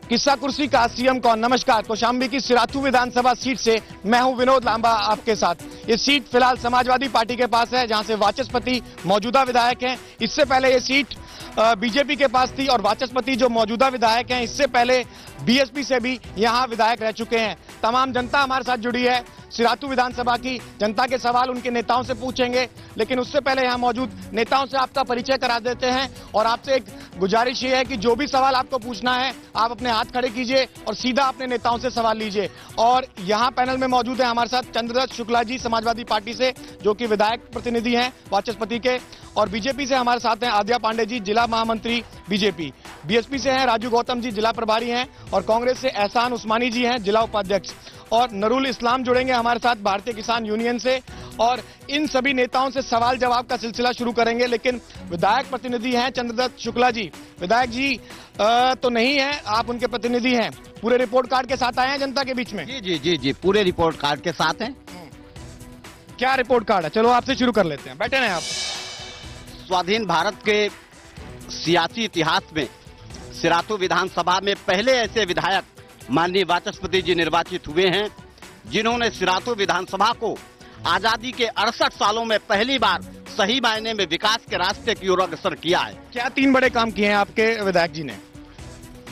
किस्सा कुर्सी का सीएम कौन। नमस्कार, कौशाम्बी की सिराथू विधानसभा सीट से मैं हूं विनोद लांबा आपके साथ। ये सीट फिलहाल समाजवादी पार्टी के पास है, जहां से वाचस्पति मौजूदा विधायक हैं। इससे पहले ये सीट बीजेपी के पास थी और वाचस्पति जो मौजूदा विधायक हैं, इससे पहले बीएसपी से भी यहां विधायक रह चुके हैं। तमाम जनता हमारे साथ जुड़ी है सिराथू विधानसभा की। जनता के सवाल उनके नेताओं से पूछेंगे, लेकिन उससे पहले यहां मौजूद नेताओं से आपका परिचय करा देते हैं। और आपसे एक गुजारिश ये है कि जो भी सवाल आपको पूछना है, आप अपने हाथ खड़े कीजिए और सीधा अपने नेताओं से सवाल लीजिए। और यहां पैनल में मौजूद है हमारे साथ चंद्रदत्त शुक्ला जी समाजवादी पार्टी से, जो कि विधायक प्रतिनिधि हैं वाचस्पति के। और बीजेपी से हमारे साथ हैं आद्या पांडे जी, जिला महामंत्री बीजेपी। बीएसपी से हैं राजू गौतम जी, जिला प्रभारी हैं। और कांग्रेस से एहसान उस्मानी जी हैं, जिला उपाध्यक्ष। और नरूल इस्लाम जुड़ेंगे हमारे साथ भारतीय किसान यूनियन से। और इन सभी नेताओं से सवाल जवाब का सिलसिला शुरू करेंगे। लेकिन विधायक प्रतिनिधि हैं चंद्रदत्त शुक्ला जी। विधायक जी तो नहीं है, आप उनके प्रतिनिधि हैं। पूरे रिपोर्ट कार्ड के साथ आए हैं जनता के बीच में? जी जी जी जी, पूरे रिपोर्ट कार्ड के साथ हैं। क्या रिपोर्ट कार्ड है? चलो आपसे शुरू कर लेते हैं, बैठे हैं आप। स्वाधीन भारत के सियासी इतिहास में सिराथू विधानसभा में पहले ऐसे विधायक माननीय वाचस्पति जी निर्वाचित हुए हैं, जिन्होंने सिराथू विधानसभा को आजादी के 68 सालों में पहली बार सही मायने में विकास के रास्ते की ओर अग्रसर किया है। क्या 3 बड़े काम किए हैं आपके विधायक जी ने?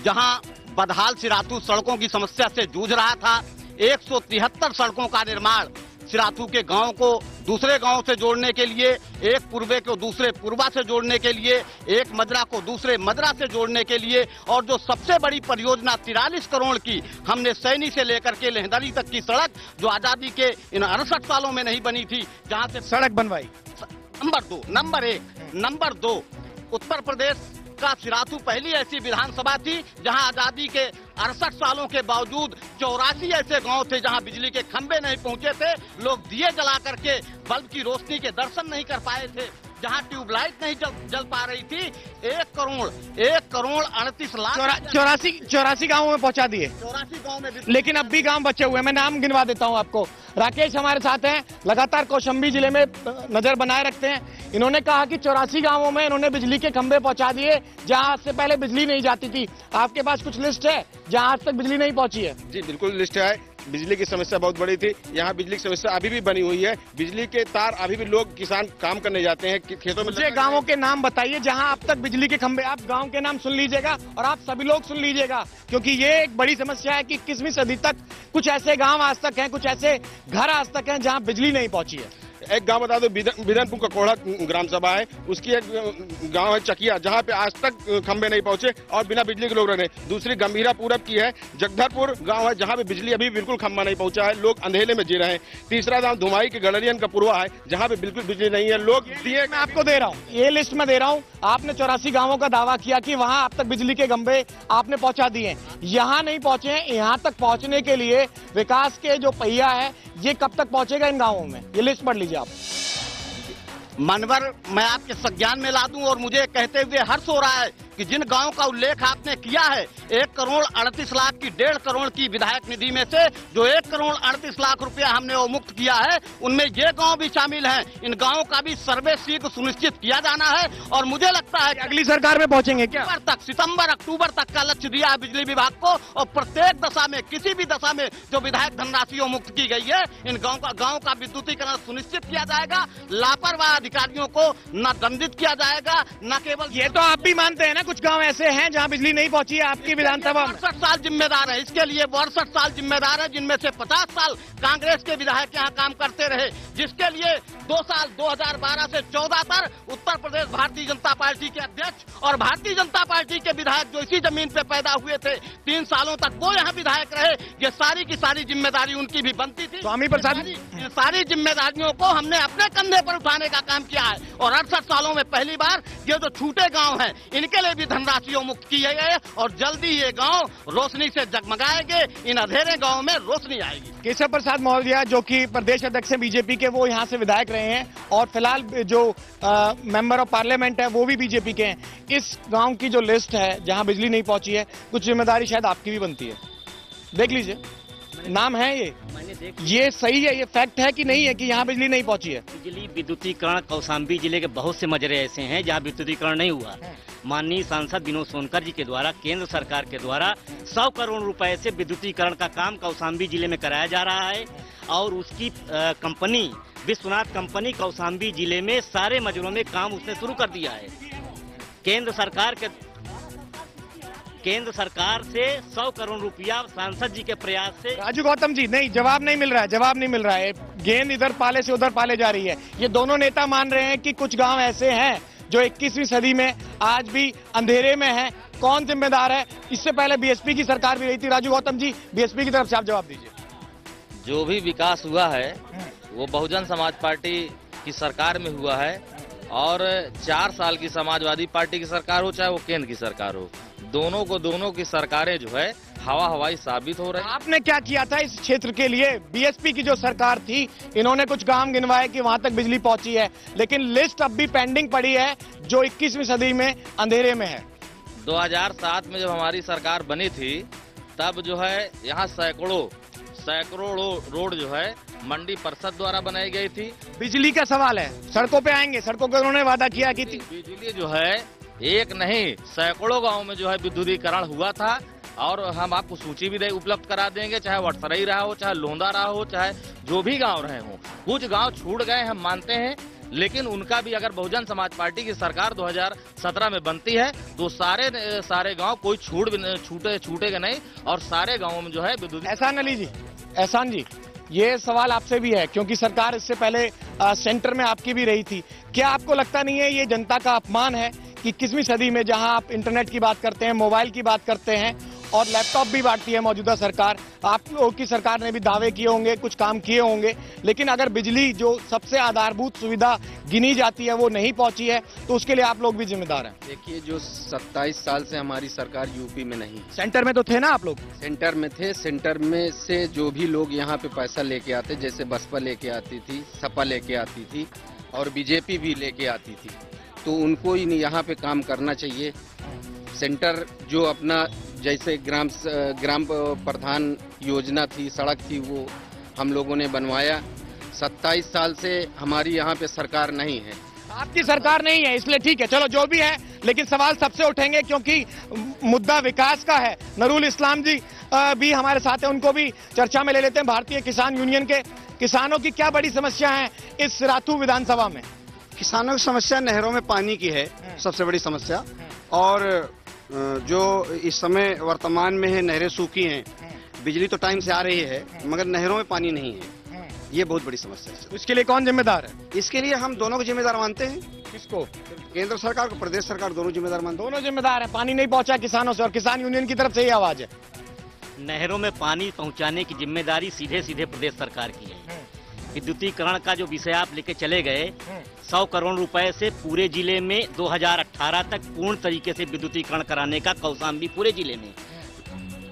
जहां बदहाल सिराथू सड़कों की समस्या से जूझ रहा था, 173 सड़कों का निर्माण सिराथू के गांव को दूसरे गांव से जोड़ने के लिए, एक पूर्वे को दूसरे पूर्वा से जोड़ने के लिए, एक मजरा को दूसरे मजरा से जोड़ने के लिए, और जो सबसे बड़ी परियोजना 43 करोड़ की हमने सैनी से लेकर के लेहदरी तक की सड़क, जो आजादी के इन 68 सालों में नहीं बनी थी, जहां से सड़क बनवाई। नंबर 2 उत्तर प्रदेश का सिराथू पहली ऐसी विधानसभा थी जहां आजादी के 68 सालों के बावजूद 84 ऐसे गांव थे जहां बिजली के खंभे नहीं पहुंचे थे, लोग दिए जला करके बल्ब की रोशनी के दर्शन नहीं कर पाए थे, जहां ट्यूबलाइट नहीं जल पा रही थी। 1 करोड़ 38 लाख 84 गाँवों में पहुंचा दिए। 84 गाँव में, लेकिन अब भी गांव बचे हुए हैं। मैं नाम गिनवा देता हूं आपको। राकेश हमारे साथ हैं, लगातार कौशाम्बी जिले में नजर बनाए रखते हैं। इन्होंने कहा कि 84 गांवों में इन्होंने बिजली के खंभे पहुंचा दिए जहां आज से पहले बिजली नहीं जाती थी। आपके पास कुछ लिस्ट है जहां आज तक बिजली नहीं पहुंची है? जी बिल्कुल लिस्ट है। बिजली की समस्या बहुत बड़ी थी, यहाँ बिजली की समस्या अभी भी बनी हुई है। बिजली के तार अभी भी लोग किसान काम करने जाते हैं खेतों में। मुझे गांवों के नाम बताइए जहां अब तक बिजली के खंभे। आप गांव के नाम सुन लीजिएगा और आप सभी लोग सुन लीजिएगा, क्योंकि ये एक बड़ी समस्या है कि 21वीं सदी तक कुछ ऐसे गांव आज तक हैं, कुछ ऐसे घर आज तक हैं जहां बिजली नहीं पहुंची है। एक गांव बता दो, बिधनपुर का कोढ़ा ग्राम सभा है, उसकी एक गांव है चकिया, जहां पे आज तक खंभे नहीं पहुंचे और बिना बिजली के लोग रह रहे हैं। दूसरी गंभीरा पूरब की है, जगदलपुर गांव है, जहां पे बिजली अभी बिल्कुल खंभा नहीं पहुंचा है, लोग अंधेरे में जी रहे हैं। तीसरा गांव धुमाई के गड़रियन का पूर्वा है, जहां पे बिल्कुल बिजली नहीं है, लोग दिए। मैं आपको दे रहा हूँ, ये लिस्ट में दे रहा हूँ। आपने 84 गाँवों का दावा किया कि वहां अब तक बिजली के खंभे आपने पहुंचा दिए, यहाँ नहीं पहुंचे हैं। यहाँ तक पहुंचने के लिए विकास के जो पहिया है, ये कब तक पहुंचेगा इन गाँवों में? ये लिस्ट पढ़ लीजिए आप। मनवर मैं आपके संज्ञान में ला दूं, और मुझे कहते हुए हर्ष हो रहा है कि जिन गांव का उल्लेख आपने किया है, 1 करोड़ 38 लाख की 1.5 करोड़ की विधायक निधि में से जो 1 करोड़ 38 लाख रुपया हमने वो मुक्त किया है, उनमें ये गांव भी शामिल हैं। इन गांवों का भी सर्वे शीघ्र सुनिश्चित किया जाना है। और मुझे लगता है अगली सरकार में पहुंचेंगे क्या? सितंबर अक्टूबर तक का लक्ष्य दिया है बिजली विभाग को, और प्रत्येक दशा में, किसी भी दशा में जो विधायक धनराशि मुक्त की गई है, इन गाँव का विद्युतीकरण सुनिश्चित किया जाएगा। लापरवाह अधिकारियों को न दंडित किया जाएगा, न केवल। ये तो आप भी मानते हैं ना, कुछ गांव ऐसे हैं जहां बिजली नहीं पहुंची है आपकी विधानसभा में? 68 साल जिम्मेदार है इसके लिए, 68 साल जिम्मेदार है, जिनमें से 50 साल कांग्रेस के विधायक यहाँ काम करते रहे, जिसके लिए 2 साल 2012 से 14 तक उत्तर प्रदेश भारतीय जनता पार्टी के अध्यक्ष और भारतीय जनता पार्टी के विधायक जो इसी जमीन पे पैदा हुए थे, 3 सालों तक वो यहाँ विधायक रहे। ये सारी की सारी जिम्मेदारी उनकी भी बनती थी। स्वामी प्रसाद, इन सारी जिम्मेदारियों को हमने अपने कंधे पर उठाने का काम किया है। और 68 सालों में पहली बार ये जो छूटे गांव हैं, इनके लिए भी धनराशियों मुक्त किए गए, और जल्दी ये गांव रोशनी से जगमगाएंगे। इन अंधेरे गांव में रोशनी आएगी। केशव प्रसाद मौर्य जो कि प्रदेश अध्यक्ष हैं बीजेपी के, वो यहाँ से विधायक रहे हैं, और फिलहाल जो मेंबर ऑफ पार्लियामेंट है वो भी बीजेपी के हैं। इस गांव की जो लिस्ट है जहां बिजली नहीं पहुंची है, कुछ जिम्मेदारी शायद आपकी भी बनती है, देख लीजिए। नाम है ये? मैंने देख ये सही है, ये फैक्ट है कि नहीं है कि यहाँ बिजली नहीं पहुंची है? बिजली विद्युतीकरण कौशाम्बी जिले के बहुत से मजरे ऐसे हैं जहां विद्युतीकरण नहीं हुआ। माननीय सांसद विनोद सोनकर जी के द्वारा केंद्र सरकार के द्वारा 100 करोड़ रुपए से विद्युतीकरण का काम कौशाम्बी जिले में कराया जा रहा है और उसकी कंपनी विश्वनाथ कंपनी कौशाम्बी जिले में सारे मजरों में काम उसने शुरू कर दिया है। केंद्र सरकार से 100 करोड़ रुपया सांसद जी के प्रयास से। राजू गौतम जी, नहीं, जवाब नहीं मिल रहा है। गेंद इधर पाले से उधर पाले जा रही है। ये दोनों नेता मान रहे हैं कि कुछ गांव ऐसे हैं जो 21वीं सदी में आज भी अंधेरे में हैं। कौन जिम्मेदार है? इससे पहले बीएसपी की सरकार भी रही थी। राजू गौतम जी, बीएसपी की तरफ से आप जवाब दीजिए। जो भी विकास हुआ है वो बहुजन समाज पार्टी की सरकार में हुआ है और 4 साल की समाजवादी पार्टी की सरकार हो चाहे वो केंद्र की सरकार हो, दोनों की सरकारें जो है हवाई साबित हो रही है। आपने क्या किया था इस क्षेत्र के लिए? बीएसपी की जो सरकार थी, इन्होंने कुछ गांव गिनवाए कि वहां तक बिजली पहुंची है, लेकिन लिस्ट अब भी पेंडिंग पड़ी है जो 21वीं सदी में अंधेरे में है। 2007 में जब हमारी सरकार बनी थी तब जो है यहाँ सैकड़ों रोड जो है मंडी परिषद द्वारा बनाई गई थी। बिजली का सवाल है, सड़कों पे आएंगे। सड़कों का उन्होंने वादा किया कि बिजली जो है एक नहीं सैकड़ों गांव में जो है विद्युतीकरण हुआ था और हम आपको सूची भी उपलब्ध करा देंगे, चाहे वटसरई रहा हो, चाहे लोंदा रहा हो, चाहे जो भी गांव रहे हो। कुछ गांव छूट गए हम मानते हैं, लेकिन उनका भी अगर बहुजन समाज पार्टी की सरकार 2017 में बनती है तो सारे गांव कोई छूटेगा नहीं और सारे गांवों में जो है विद्युत। एहसान जी, ये सवाल आपसे भी है क्योंकि सरकार इससे पहले सेंटर में आपकी भी रही थी। क्या आपको लगता नहीं है ये जनता का अपमान है कि 21वीं सदी में जहां आप इंटरनेट की बात करते हैं, मोबाइल की बात करते हैं और लैपटॉप भी बांटती है मौजूदा सरकार, आप लोगों की सरकार ने भी दावे किए होंगे, कुछ काम किए होंगे, लेकिन अगर बिजली जो सबसे आधारभूत सुविधा गिनी जाती है वो नहीं पहुंची है तो उसके लिए आप लोग भी जिम्मेदार हैं। देखिए, जो 27 साल से हमारी सरकार यूपी में नहीं, सेंटर में तो थे ना आप लोग? सेंटर में थे। सेंटर में से जो भी लोग यहाँ पे पैसा लेके आते, जैसे बसपा लेके आती थी, सपा लेके आती थी और बीजेपी भी लेके आती थी, तो उनको ही यहाँ पे काम करना चाहिए। सेंटर जो अपना जैसे ग्राम प्रधान योजना थी, सड़क थी, वो हम लोगों ने बनवाया। 27 साल से हमारी यहाँ पे सरकार नहीं है। आपकी सरकार नहीं है इसलिए ठीक है, चलो जो भी है, लेकिन सवाल सबसे उठेंगे क्योंकि मुद्दा विकास का है। नरूल इस्लाम जी भी हमारे साथ हैं, उनको भी चर्चा में ले लेते हैं। भारतीय किसान यूनियन के किसानों की क्या बड़ी समस्या है इस सिराथू विधानसभा में? किसानों की समस्या नहरों में पानी की है सबसे बड़ी समस्या, और जो इस समय वर्तमान में है नहरें सूखी हैं, बिजली तो टाइम से आ रही है मगर नहरों में पानी नहीं है, ये बहुत बड़ी समस्या है। इसके लिए कौन जिम्मेदार है? इसके लिए हम दोनों को जिम्मेदार मानते हैं। किसको? केंद्र सरकार को, प्रदेश सरकार, दोनों जिम्मेदार मानते हैं। दोनों जिम्मेदार है। पानी नहीं पहुंचा किसानों से और किसान यूनियन की तरफ से ये आवाज है। नहरों में पानी पहुंचाने की जिम्मेदारी सीधे प्रदेश सरकार की है। विद्युतीकरण का जो विषय आप लेके चले गए, 100 करोड़ रुपए से पूरे जिले में 2018 तक पूर्ण तरीके से विद्युतीकरण कराने का कौशाम्बी पूरे जिले में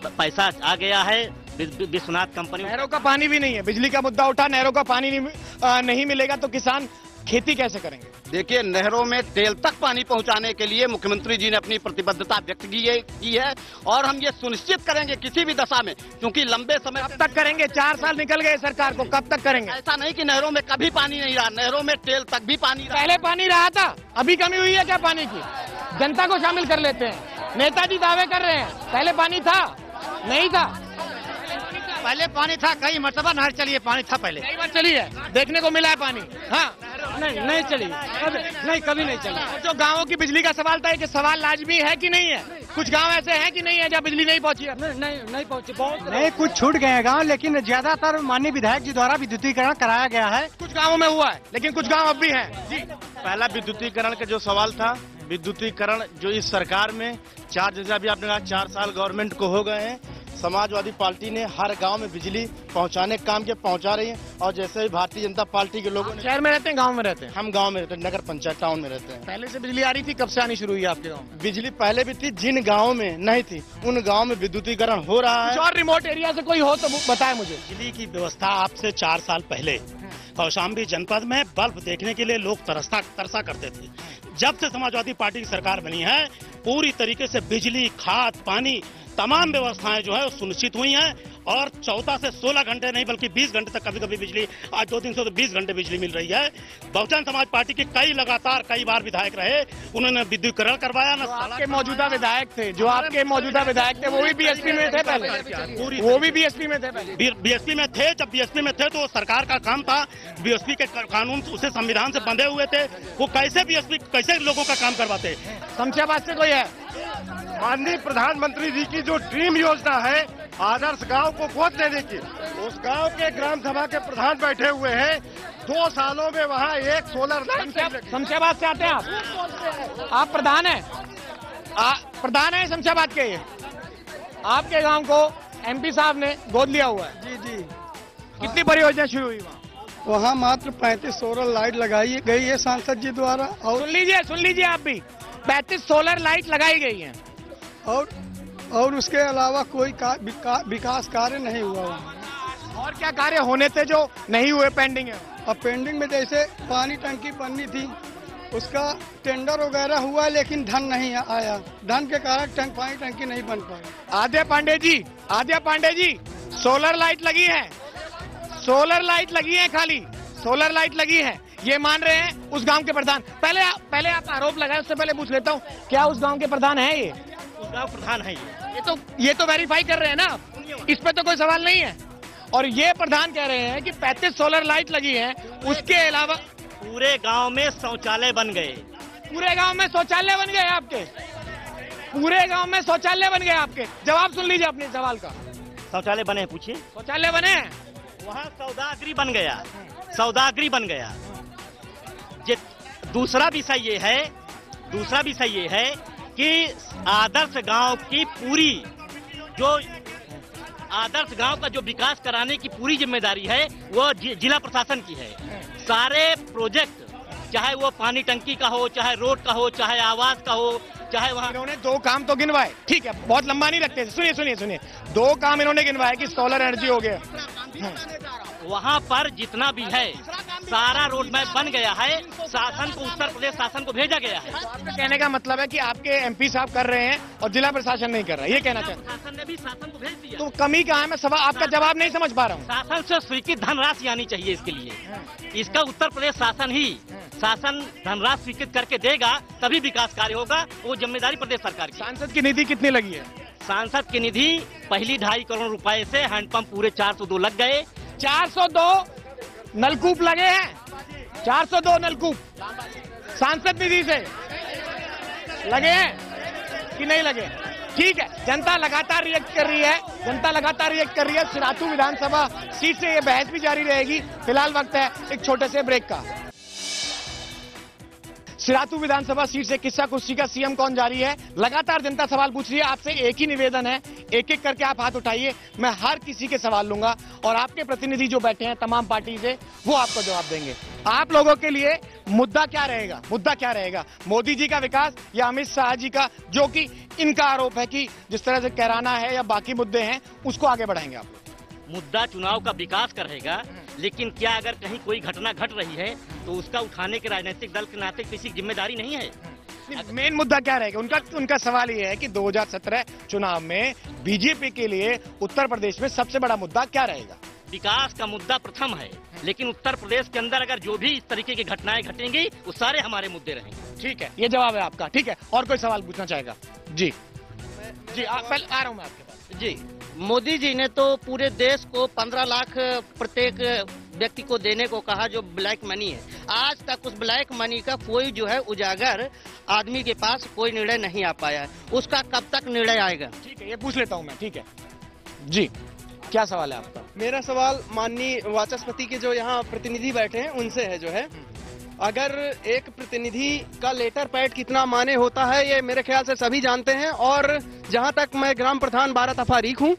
पैसा आ गया है। विश्वनाथ कंपनी, नहरों का पानी भी नहीं है। बिजली का मुद्दा उठा, नहरों का पानी नहीं मिलेगा तो किसान खेती कैसे करेंगे? देखिए, नहरों में तेल तक पानी पहुंचाने के लिए मुख्यमंत्री जी ने अपनी प्रतिबद्धता व्यक्त की है और हम ये सुनिश्चित करेंगे किसी भी दशा में, क्योंकि लंबे समय कब तक करेंगे? 4 साल निकल गए सरकार को, कब तक करेंगे? ऐसा नहीं कि नहरों में कभी पानी नहीं रहा, नहरों में तेल तक भी पानी रहा। पहले पानी रहा था, अभी कमी हुई है क्या पानी की? जनता को शामिल कर लेते हैं। नेताजी दावे कर रहे हैं पहले पानी था, नहीं था। पहले पानी था, कई मरतबा नहर चली है, पानी था पहले, कई बार चली है, देखने को मिला है पानी। हाँ, नहीं चली, कभी नहीं चली। जो गांवों की बिजली का सवाल था कि सवाल लाजमी है कि नहीं है? कुछ गांव ऐसे हैं कि नहीं है जहाँ बिजली नहीं पहुंची है? नहीं पहुंची, बहुत नहीं, कुछ छूट गए हैं गाँव, लेकिन ज्यादातर माननीय विधायक जी द्वारा विद्युतीकरण कराया गया है। कुछ गाँवों में हुआ है, लेकिन कुछ गाँव अब भी हैं। जी, पहला विद्युतीकरण का जो सवाल था, विद्युतीकरण जो इस सरकार में जैसे अभी आपने कहा 4 साल गवर्नमेंट को हो गए हैं, समाजवादी पार्टी ने हर गांव में बिजली पहुंचाने का काम किया, पहुंचा रही है। और जैसे ही भारतीय जनता पार्टी के लोगों ने, शहर में रहते हैं गांव में रहते हैं? हम गांव में रहते हैं, नगर पंचायत टाउन में रहते हैं। पहले से बिजली आ रही थी, कब से आनी शुरू हुई है आपके गांव में? बिजली पहले भी थी, जिन गाँव में नहीं थी उन गाँव में विद्युतीकरण हो रहा है। और रिमोट एरिया से कोई हो तो बताए मुझे। बिजली की व्यवस्था आज से 4 साल पहले कौशाम्बी जनपद में बल्ब देखने के लिए लोग तरसा करते थे। जब से समाजवादी पार्टी की सरकार बनी है, पूरी तरीके से बिजली, खाद, पानी, तमाम व्यवस्थाएं जो है सुनिश्चित हुई हैं और 14 से 16 घंटे नहीं बल्कि 20 घंटे तक कभी कभी बिजली, आज 2 दिन से तो 20 घंटे बिजली मिल रही है। बहुजन समाज पार्टी के कई बार विधायक रहे, उन्होंने विद्युतीकरण करवाया ना। आपके मौजूदा विधायक थे, जो आपके मौजूदा विधायक थे वो भी बीएसपी में थे पहले, वो भी बीएसपी में थे पहले। बीएसपी में थे, जब बीएसपी में थे तो सरकार का काम था, बीएसपी के कानून उसे संविधान से बंधे हुए थे, वो कैसे लोगों का काम करवाते। शमशाबाद से कोई है? माननीय प्रधानमंत्री जी की जो ड्रीम योजना है आदर्श गांव को गोद देने की, उस गांव के ग्राम सभा के प्रधान बैठे हुए हैं। 2 सालों में वहां एक सोलर लाइट। शमशाबाद से आते हैं आप प्रधान हैं? प्रधान है शमशाबाद के। ये आपके गांव को एमपी साहब ने गोद लिया हुआ है। जी जी। कितनी परियोजना शुरू हुई वहाँ मात्र 35 सोलर लाइट लगाई गई है सांसद जी द्वारा। और सुन लीजिए आप भी, 35 सोलर लाइट लगाई गई है और उसके अलावा कोई विकास कार्य नहीं हुआ वहाँ। और क्या कार्य होने थे जो नहीं हुए, पेंडिंग है? अब पेंडिंग में जैसे पानी टंकी बननी थी, उसका टेंडर वगैरह हुआ लेकिन धन नहीं आया, धन के कारण पानी टंकी नहीं बन पाई। आद्या पांडे जी, सोलर लाइट लगी है, सोलर लाइट लगी है, खाली सोलर लाइट लगी है, ये मान रहे हैं उस गांव के प्रधान। पहले आप आरोप लगाए, उससे पहले पूछ लेता हूँ, क्या उस गांव के प्रधान है ये? उस गांव प्रधान है ये तो वेरीफाई कर रहे हैं ना, इस पे तो कोई सवाल नहीं है। और ये प्रधान कह रहे हैं कि 35 सोलर लाइट लगी है, उसके अलावा पूरे गांव में शौचालय बन गए। पूरे गांव में शौचालय बन गए आपके? पूरे गांव में शौचालय बन गए आपके? जवाब सुन लीजिए अपने सवाल का। शौचालय बने, पूछिए। शौचालय बने हैं वहाँ, सौदागृह बन गया, सौदागृह बन गया। दूसरा विषय ये है कि आदर्श गांव की पूरी आदर्श गांव का जो विकास कराने की पूरी जिम्मेदारी है वो जिला प्रशासन की है। सारे प्रोजेक्ट, चाहे वो पानी टंकी का हो, चाहे रोड का हो, चाहे आवास का हो, चाहे वहाँ। इन्होंने 2 काम तो गिनवाए, ठीक है, बहुत लंबा नहीं रखते। सुनिए 2 काम इन्होंने गिनवाए कि सोलर एनर्जी हो गया। वहाँ पर जितना भी है सारा रोड मैप बन गया है, शासन को, उत्तर प्रदेश शासन को भेजा गया है। आपके कहने का मतलब है कि आपके एमपी साहब कर रहे हैं और जिला प्रशासन नहीं कर रहा है, ये कहना चाहते हैं? शासन ने भी शासन को भेज दिया। तो कमी कहाँ है? मैं आपका जवाब नहीं समझ पा रहा हूँ। शासन से स्वीकृत धनराशि आनी चाहिए इसके लिए। इसका उत्तर प्रदेश शासन धनराशि स्वीकृत करके देगा, तभी विकास कार्य होगा। वो जिम्मेदारी प्रदेश सरकार की। सांसद की निधि कितनी लगी है? सांसद की निधि पहली 2.5 करोड़ रुपए से हैंडपंप पूरे 402 लग गए। 402 नलकूप लगे हैं, 402 नलकूप सांसद निधि से लगे हैं कि नहीं लगे? ठीक है, जनता लगातार रिएक्ट कर रही है, सिराथू विधानसभा सीट से ये बहस भी जारी रहेगी। फिलहाल वक्त है एक छोटे से ब्रेक का। सिराथू विधानसभा सीट से किस्सा कुश्ती का सीएम कौन जारी है। लगातार जनता सवाल पूछ रही है। आपसे एक ही निवेदन है, एक एक करके आप हाथ उठाइए, मैं हर किसी के सवाल लूंगा और आपके प्रतिनिधि जो बैठे हैं तमाम पार्टी से, वो आपको जवाब देंगे। आप लोगों के लिए मुद्दा क्या रहेगा? मोदी जी का विकास या अमित शाह जी का, जो कि इनका आरोप है कि जिस तरह से कैराना है या बाकी मुद्दे हैं उसको आगे बढ़ाएंगे आप लोग? मुद्दा चुनाव का विकास का रहेगा, लेकिन क्या अगर कहीं कोई घटना घट रही है तो उसका उठाने के राजनीतिक दल के नाते किसी की जिम्मेदारी नहीं है। मेन मुद्दा क्या रहेगा उनका सवाल ये है कि 2017 चुनाव में बीजेपी के लिए उत्तर प्रदेश में सबसे बड़ा मुद्दा क्या रहेगा? विकास का मुद्दा प्रथम है, लेकिन उत्तर प्रदेश के अंदर अगर जो भी इस तरीके की घटनाएं घटेंगी वो सारे हमारे मुद्दे रहेंगे। ठीक है, ये जवाब है आपका। ठीक है, और कोई सवाल पूछना चाहेगा? जी, पहले आ रहा हूँ मैं आपके पास। जी, मोदी जी ने तो पूरे देश को 15 लाख प्रत्येक व्यक्ति को देने को कहा, जो ब्लैक मनी है। आज तक उस ब्लैक मनी का कोई जो है उजागर आदमी के पास कोई निर्णय नहीं आ पाया है। उसका कब तक निर्णय आएगा? ठीक है, ये पूछ लेता हूँ मैं। ठीक है जी, क्या सवाल है आपका? मेरा सवाल माननीय वाचस्पति के जो यहाँ प्रतिनिधि बैठे हैं उनसे है, जो है अगर एक प्रतिनिधि का लेटर पैड कितना माने होता है ये मेरे ख्याल से सभी जानते हैं। और जहां तक मैं ग्राम प्रधान 12 तफारीक हूं,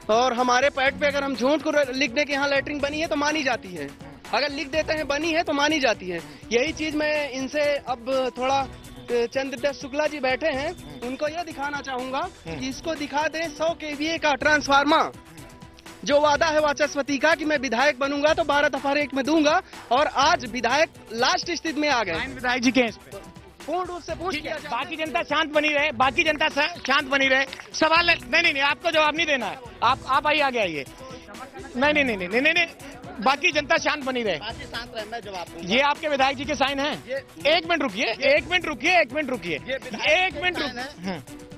और हमारे पैड पे अगर हम झूठ को लिख दे कि यहाँ लेटरिंग बनी है तो मानी जाती है, अगर लिख देते हैं बनी है तो मानी जाती है। यही चीज मैं इनसे अब थोड़ा चंद्रदास शुक्ला जी बैठे हैं, उनको यह दिखाना चाहूंगा कि इसको दिखा दें 100 kVA का ट्रांसफार्मर, जो वादा है वाचस्पति का कि मैं विधायक बनूंगा तो 12 तफारीक में दूंगा, और आज विधायक लास्ट स्थिति में आ गए। विधायक जी के इस पे पूर्ण रूप से पूछ लिया जाए। बाकी जनता शांत बनी रहे, बाकी जनता शांत बनी रहे। सवाल नहीं, आपको जवाब नहीं देना है। आप आइए, आगे आइए। नहीं, बाकी जनता शांत बनी रहे। मैं जवाब दूंगा। ये आपके विधायक जी के साइन हैं। एक मिनट रुकिए।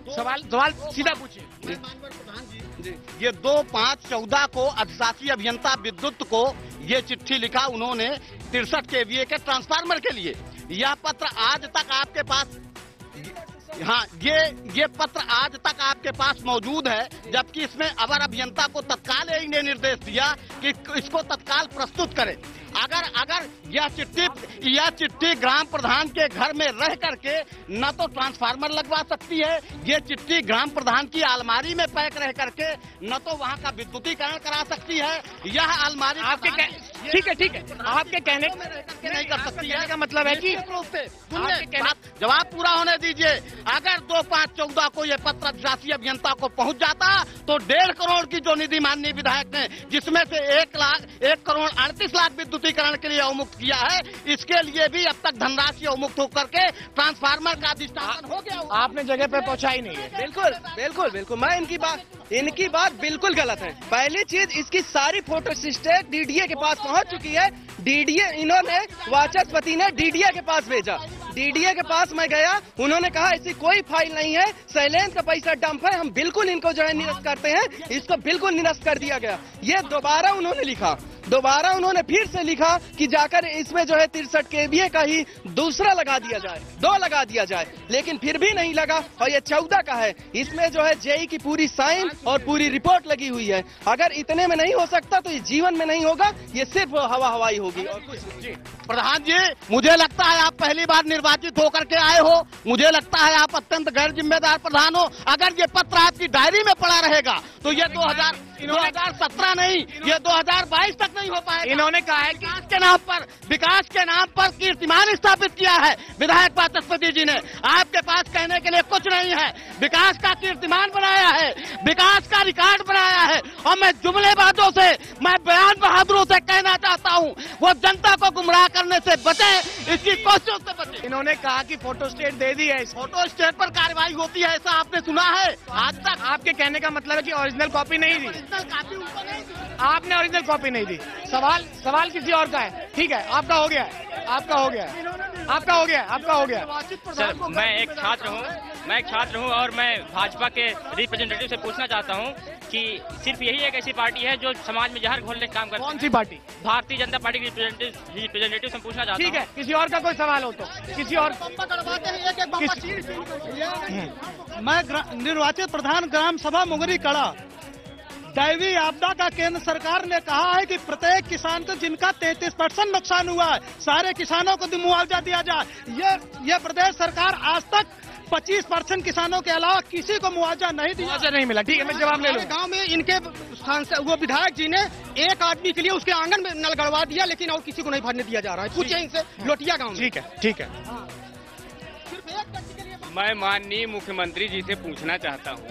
सवाल सीधा पूछिए। ये 2/5/14 को अधिशासी अभियंता विद्युत को ये चिट्ठी लिखा उन्होंने 63 kVA के ट्रांसफार्मर के लिए। यह पत्र आज तक आपके पास, हाँ, ये पत्र आज तक आपके पास मौजूद है, जबकि इसमें अवर अभियंता को तत्काल इन्हें निर्देश दिया कि इसको तत्काल प्रस्तुत करें। अगर यह चिट्ठी ग्राम प्रधान के घर में रह करके न तो ट्रांसफार्मर लगवा सकती है, ये चिट्ठी ग्राम प्रधान की अलमारी में पैक रह करके न तो वहाँ का विद्युतीकरण करा सकती है। यह अलमारी आपके ठीक है, आपके कहने नहीं कर सकती है। का मतलब है कि जवाब पूरा होने दीजिए। अगर 2/5/14 को यह पत्र अधिशासी अभियंता को पहुंच जाता तो 1.5 करोड़ की जो निधि माननीय विधायक ने, जिसमें से 1 करोड़ 38 लाख विद्युतीकरण के लिए अवमुक्त किया है, इसके लिए भी अब तक धनराशि अवमुक्त होकर के ट्रांसफार्मर का अधिष्ठापन हो गया। आपने जगह पे पहुंचाई नहीं है। बिल्कुल मैं इनकी बात बिल्कुल गलत है। पहली चीज, इसकी सारी फोटो स्टेट डीडीए के पास पहुंच चुकी है। डीडीए इन्होंने, वाचस्पति ने डीडीए के पास भेजा। डीडीए के पास मैं गया, उन्होंने कहा ऐसी कोई फाइल नहीं है, शैलेंद्र का पैसा डंप है, हम बिल्कुल इनको जो है निरस्त करते हैं। इसको बिल्कुल निरस्त कर दिया गया। ये दोबारा उन्होंने फिर से लिखा कि जाकर इसमें जो है 63 kVA का ही दूसरा लगा दिया जाए, 2 लगा दिया जाए, लेकिन फिर भी नहीं लगा। और ये 14 का है, इसमें जो है जेई की पूरी साइन और पूरी रिपोर्ट लगी हुई है। अगर इतने में नहीं हो सकता तो ये जीवन में नहीं होगा, ये सिर्फ हवाई होगी और कुछ नहीं। प्रधान जी, मुझे लगता है आप पहली बार निर्वाचित होकर के आए हो, मुझे लगता है आप अत्यंत गैर जिम्मेदार प्रधान हो। अगर ये पत्र आपकी डायरी में पड़ा रहेगा तो ये 2017 नहीं, ये 2022 तक नहीं हो पाएगा। इन्होंने कहा है कि विकास के नाम पर कीर्तिमान स्थापित किया है विधायक वाचस्पति जी ने। आपके पास कहने के लिए कुछ नहीं है। विकास का कीर्तिमान बनाया है, विकास का रिकॉर्ड बनाया है। और मैं जुमलेबाजों से, मैं बयान बहादुरों से कहना चाहता हूँ, वो जनता को गुमराह करने से बचे, इसकी कोशिशों से बचे। इन्होंने कहा कि फोटो स्टेट दे दी है। फोटो स्टेट पर कार्रवाई होती है, ऐसा आपने सुना है? आज तक आपके कहने का मतलब है कि ओरिजिनल कॉपी नहीं दी, आपने ओरिजिनल कॉपी नहीं दी। सवाल किसी और का है। ठीक है, आपका हो गया। सर, मैं एक छात्र हूँ और मैं भाजपा के रिप्रेजेंटेटिव से पूछना चाहता हूँ कि सिर्फ यही एक ऐसी पार्टी है जो समाज में जहर घोलने का काम करती है। कौन सी पार्टी? भारतीय जनता पार्टी के रिप्रेजेंटेटिव से पूछना चाहता हूँ। ठीक है, किसी और का कोई सवाल हो तो किसी और। मैं निर्वाचित प्रधान ग्राम सभा मुंगरी कड़ा। दैवीय आपदा का केंद्र सरकार ने कहा है कि प्रत्येक किसान को जिनका 33% नुकसान हुआ है, सारे किसानों को मुआवजा दिया जाए। ये प्रदेश सरकार आज तक 25% किसानों के अलावा किसी को मुआवजा नहीं दिया। नहीं मिला। ठीक है, मैं जवाब ले लूं। गांव में इनके स्थान से वो विधायक जी ने एक आदमी के लिए उसके आंगन में नल गड़वा दिया, लेकिन और किसी को नहीं भरने दिया जा रहा है। पूछे इनसे, लोटिया गाँव में। ठीक है। मैं माननीय मुख्यमंत्री जी से पूछना चाहता हूँ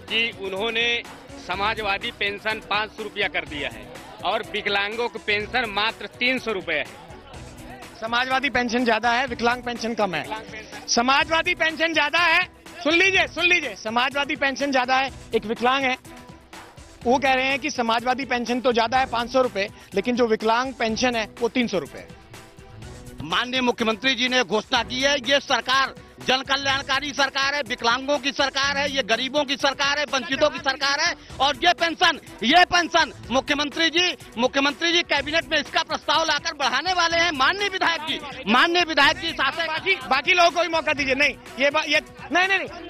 कि उन्होंने समाजवादी पेंशन 500 रुपया कर दिया है और विकलांगों की पेंशन मात्र 300 रुपये है। समाजवादी पेंशन ज्यादा है, विकलांग पेंशन कम है। समाजवादी पेंशन ज्यादा है, सुन लीजिए, समाजवादी पेंशन ज्यादा है, एक विकलांग है। वो कह रहे हैं कि समाजवादी पेंशन तो ज्यादा है 500 रुपए, लेकिन जो विकलांग पेंशन है वो 300 रुपए है। माननीय मुख्यमंत्री जी ने घोषणा की है, ये सरकार जन कल्याणकारी सरकार है, विकलांगों की सरकार है, ये गरीबों की सरकार है, वंचितों की सरकार है। और ये पेंशन मुख्यमंत्री जी कैबिनेट में इसका प्रस्ताव लाकर बढ़ाने वाले हैं। माननीय विधायक जी साथ बाकी लोगों को भी मौका दीजिए। नहीं,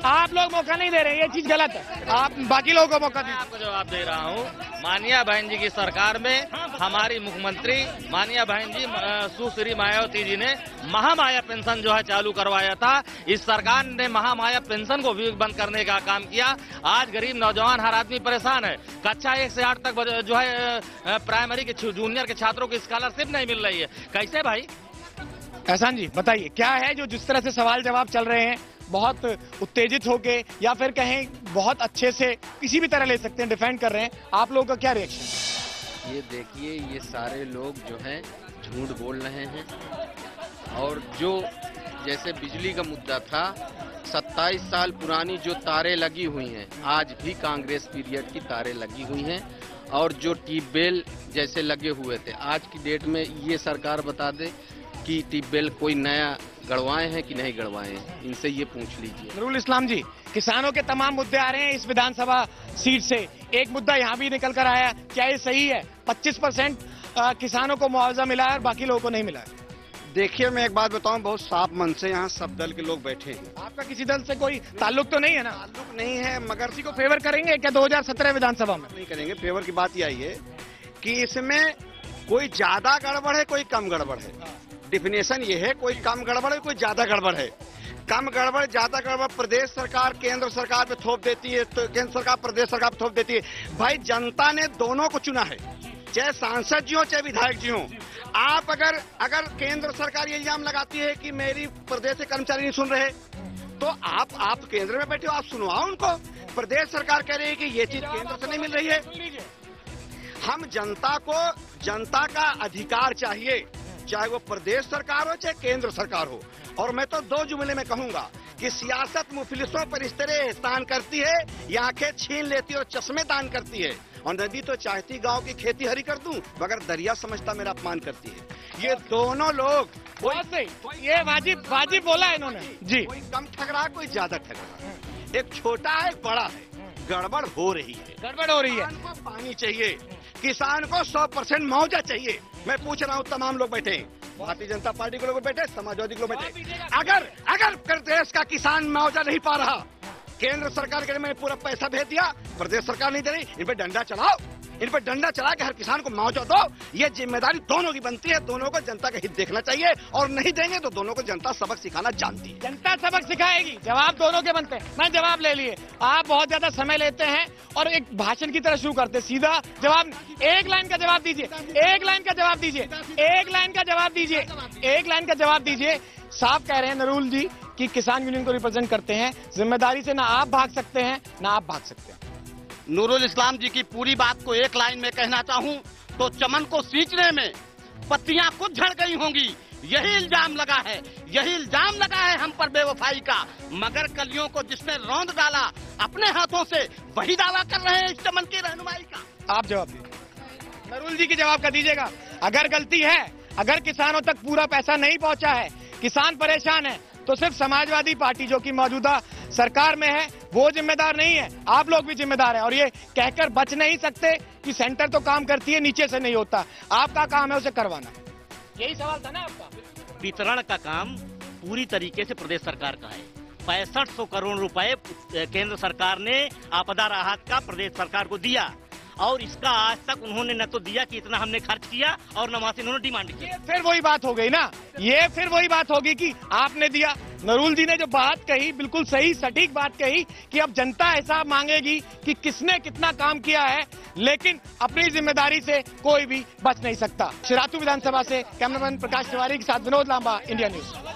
आप लोग मौका नहीं दे रहे, ये चीज गलत है। आप बाकी लोगों को मौका दीजिए। आपको जवाब दे रहा हूँ। मानिया बहन जी की सरकार में हमारी मुख्यमंत्री मानिया बहन जी सुश्री मायावती जी ने महामाया पेंशन जो है चालू करवाया था। इस सरकार ने महामाया पेंशन को भी बंद करने का काम किया। आज गरीब नौजवान हर आदमी परेशान है। कक्षा 1 से 8 तक जो है प्राइमरी के जूनियर के छात्रों की स्कॉलरशिप नहीं मिल रही है। कैसे भाई? एहसान जी बताइए, क्या है जो जिस तरह से सवाल जवाब चल रहे हैं, बहुत उत्तेजित होके या फिर कहें बहुत अच्छे से किसी भी तरह ले सकते हैं, डिफेंड कर रहे हैं, आप लोगों का क्या रिएक्शन? ये देखिए, ये सारे लोग जो हैं झूठ बोल रहे हैं और जो जैसे बिजली का मुद्दा था, 27 साल पुरानी जो तारें लगी हुई हैं, आज भी कांग्रेस पीरियड की तारें लगी हुई हैं। और जो ट्यूबवेल जैसे लगे हुए थे, आज की डेट में ये सरकार बता दे कि ट्यूबवेल कोई नया गड़वाए हैं कि नहीं गड़वाए हैं, इनसे ये पूछ लीजिए। नूरुल इस्लाम जी, किसानों के तमाम मुद्दे आ रहे हैं इस विधानसभा सीट से, एक मुद्दा यहाँ भी निकल कर आया, क्या ये सही है? 25% किसानों को मुआवजा मिला है और बाकी लोगों को नहीं मिला है। देखिए, मैं एक बात बताऊं, बहुत साफ मन से यहाँ सब दल के लोग बैठे हैं। आपका किसी दल से कोई ताल्लुक तो नहीं है ना? ताल्लुक नहीं है, मगर किसी को फेवर करेंगे क्या 2017 विधानसभा में? नहीं करेंगे। फेवर की बात यही है कि इसमें कोई ज्यादा गड़बड़ है, कोई कम गड़बड़ है। डिफिनेशन ये है, कोई कम गड़बड़ है, कोई ज्यादा गड़बड़ है। कम गड़बड़ ज्यादा गड़बड़ प्रदेश सरकार केंद्र सरकार पे थोप देती है, तो केंद्र सरकार प्रदेश सरकार पे थोप देती है। भाई, जनता ने दोनों को चुना है, चाहे सांसद जी हो चाहे विधायक जी हो। आप अगर केंद्र सरकार ये इल्जाम लगाती है कि मेरी प्रदेश के कर्मचारी नहीं सुन रहे, तो आप केंद्र में बैठे हो, आप सुनवाओ उनको। प्रदेश सरकार कह रही है कि ये चीज केंद्र से नहीं मिल रही है। हम जनता का अधिकार चाहिए, चाहे वो प्रदेश सरकार हो चाहे केंद्र सरकार हो। और मैं तो दो जुमले में कहूंगा कि सियासत मुफलिसों पर इस तरह एहसान करती है, ये आंखें छीन लेती है और चश्मे दान करती है। और नदी तो चाहती गांव की खेती हरी कर दूं, मगर दरिया समझता मेरा अपमान करती है। ये दोनों लोग ये वाजिब बोला है इन्होंने जी। कोई कम ठग रहा, कोई ज्यादा ठग रहा, एक छोटा है एक बड़ा है। गड़बड़ हो रही है, गड़बड़ हो रही है। किसान को पानी चाहिए, किसान को 100% मुआवजा चाहिए। मैं पूछ रहा हूँ, तमाम लोग बैठे हैं, भारतीय जनता पार्टी के लोग बैठे, समाजवादी के लोग बैठे। अगर प्रदेश का किसान मुआवजा नहीं पा रहा, केंद्र सरकार के लिए मैंने पूरा पैसा भेज दिया, प्रदेश सरकार नहीं दे रही, इन पर डंडा चलाओ, इन पर डंडा चला के हर किसान को मुआवजा दो। ये जिम्मेदारी दोनों की बनती है, दोनों को जनता का हित देखना चाहिए। और नहीं देंगे तो दोनों को जनता सबक सिखाना जानती है। जनता सबक सिखाएगी, जवाब दोनों के बनते हैं। मैं जवाब ले लिए, आप बहुत ज्यादा समय लेते हैं और एक भाषण की तरह शुरू करते, सीधा जवाब। एक लाइन का जवाब दीजिए, एक लाइन का जवाब दीजिए, एक लाइन का जवाब दीजिए, एक लाइन का जवाब दीजिए। साफ कह रहे हैं नरूल जी कि किसान यूनियन को रिप्रेजेंट करते हैं, जिम्मेदारी से ना आप भाग सकते हैं ना आप भाग सकते हैं। नूरुल इस्लाम जी की पूरी बात को एक लाइन में कहना चाहूं तो चमन को सींचने में पत्तियां कुछ झड़ गई होंगी, यही इल्जाम लगा है, यही इल्जाम लगा है हम पर बेवफाई का। मगर कलियों को जिसने रौंद डाला अपने हाथों से, वही दावा कर रहे हैं इस चमन की रहनुमाई का। आप जवाब दीजिए, नरूल जी की जवाब का दीजिएगा। अगर गलती है, अगर किसानों तक पूरा पैसा नहीं पहुंचा है, किसान परेशान है, तो सिर्फ समाजवादी पार्टी जो कि मौजूदा सरकार में है वो जिम्मेदार नहीं है, आप लोग भी जिम्मेदार हैं। और ये कहकर बच नहीं सकते कि सेंटर तो काम करती है, नीचे से नहीं होता। आपका काम है उसे करवाना। यही सवाल था ना आपका? वितरण का काम पूरी तरीके से प्रदेश सरकार का है। 6500 करोड़ रुपए केंद्र सरकार ने आपदा राहत का प्रदेश सरकार को दिया, और इसका आज तक उन्होंने न तो दिया कि इतना हमने खर्च किया, और न वहां से उन्होंने डिमांड की। फिर वही बात हो गई ना, ये फिर वही बात होगी कि आपने दिया। नरूल जी ने जो बात कही, बिल्कुल सही सटीक बात कही कि अब जनता हिसाब मांगेगी कि किसने कितना काम किया है, लेकिन अपनी जिम्मेदारी से कोई भी बच नहीं सकता। शिराथू विधानसभा से कैमरामैन प्रकाश तिवारी के साथ विनोद लांबा, इंडिया न्यूज।